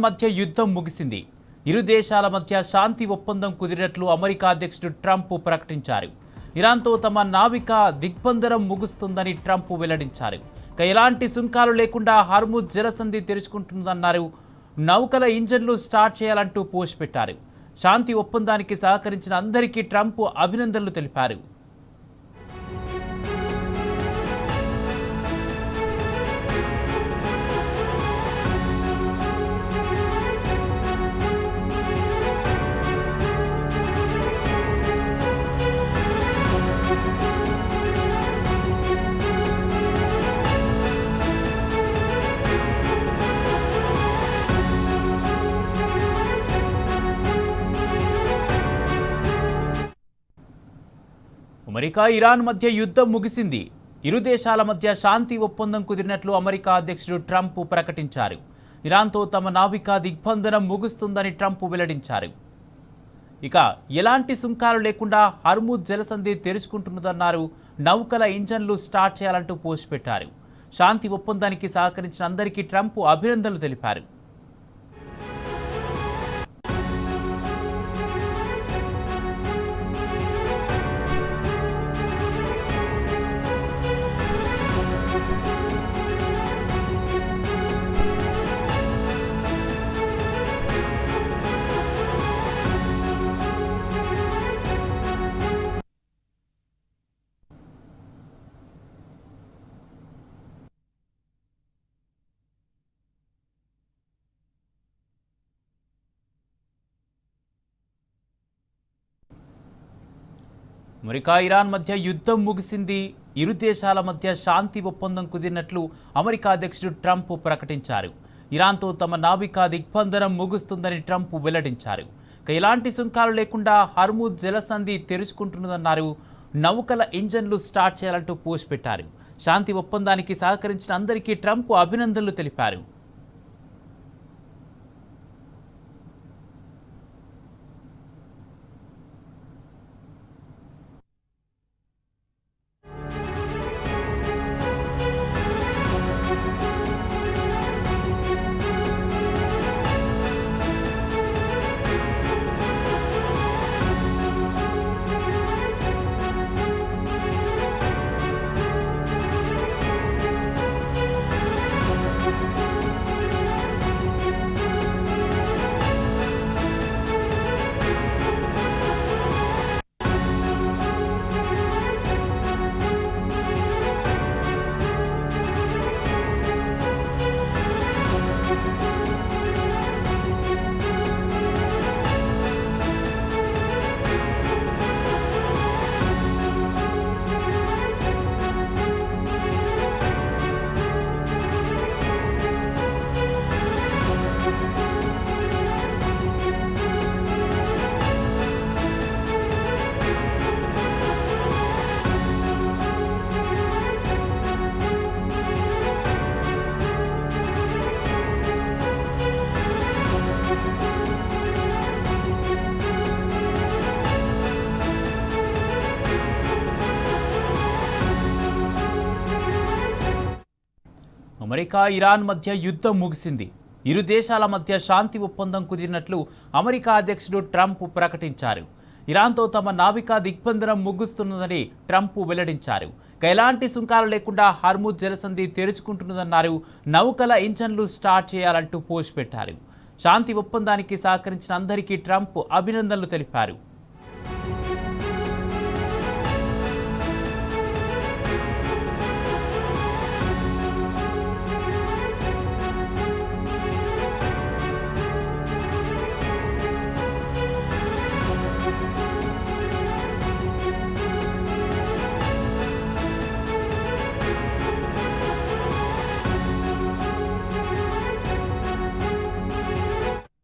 మధ్య యుద్ధం ముగిసింది. ఇరు దేశాల మధ్య శాంతి ఒప్పందం కుదిరినట్లు అమెరికా అధ్యక్షుడు ట్రంప్ ప్రకటించారు. ఇరాన్తో తమ నావికా దిగ్బంధనం ముగుస్తుందని ట్రంప్ వెల్లడించారు. ఎలాంటి సుంకాలు లేకుండా హార్ముజ్ జలసంధి తెరుచుకుంటుందన్నారు. నౌకల ఇంజన్లు స్టార్ట్ చేయాలంటూ పోస్ట్ పెట్టారు. శాంతి ఒప్పందానికి సహకరించిన అందరికీ ట్రంప్ అభినందనలు తెలిపారు. అమెరికా ఇరాన్ మధ్య యుద్ధం ముగిసింది. ఇరు దేశాల మధ్య శాంతి ఒప్పందం కుదిరినట్లు అమెరికా అధ్యక్షుడు ట్రంప్ ప్రకటించారు. ఇరాన్తో తమ నావికా దిగ్బంధనం ముగుస్తుందని ట్రంప్ వెల్లడించారు. ఎలాంటి సుంకాలు లేకుండా హార్ముజ్ జలసంధి తెరుచుకుంటున్నదన్నారు. నౌకల ఇంజన్లు స్టార్ట్ చేయాలంటూ పోస్ట్ పెట్టారు. శాంతి ఒప్పందానికి సహకరించిన అందరికీ ట్రంప్ అభినందనలు తెలిపారు. అమెరికా ఇరాన్ మధ్య యుద్ధం ముగిసింది. ఇరు దేశాల మధ్య శాంతి ఒప్పందం కుదిరినట్లు అమెరికా అధ్యక్షుడు ట్రంప్ ప్రకటించారు. ఇరాన్తో తమ నావికా దిగ్బంధనం ముగుస్తుందని ట్రంప్ వెల్లడించారు. ఎలాంటి సుంకాలు లేకుండా హార్ముజ్ జలసంధి తెరుచుకుంటున్నదన్నారు. నౌకల ఇంజన్లు స్టార్ట్ చేయాలంటూ పోస్ట్ పెట్టారు. శాంతి ఒప్పందానికి సహకరించిన అందరికీ ట్రంప్ అభినందనలు తెలిపారు. అమెరికా ఇరాన్ మధ్య యుద్ధం ముగిసింది. ఇరు దేశాల మధ్య శాంతి ఒప్పందం కుదిరినట్లు అమెరికా అధ్యక్షుడు ట్రంప్ ప్రకటించారు. ఇరాన్తో తమ నావికా దిగ్బంధనం ముగుస్తున్నదని ట్రంప్ వెల్లడించారు. ఎలాంటి సుంకాలు లేకుండా హార్ముజ్ జలసంధి తెరుచుకుంటున్నదన్నారు. నౌకల ఇంజన్లు స్టార్ట్ చేయాలంటూ పోస్ట్ పెట్టారు. శాంతి ఒప్పందానికి సహకరించిన అందరికీ ట్రంప్ అభినందనలు తెలిపారు.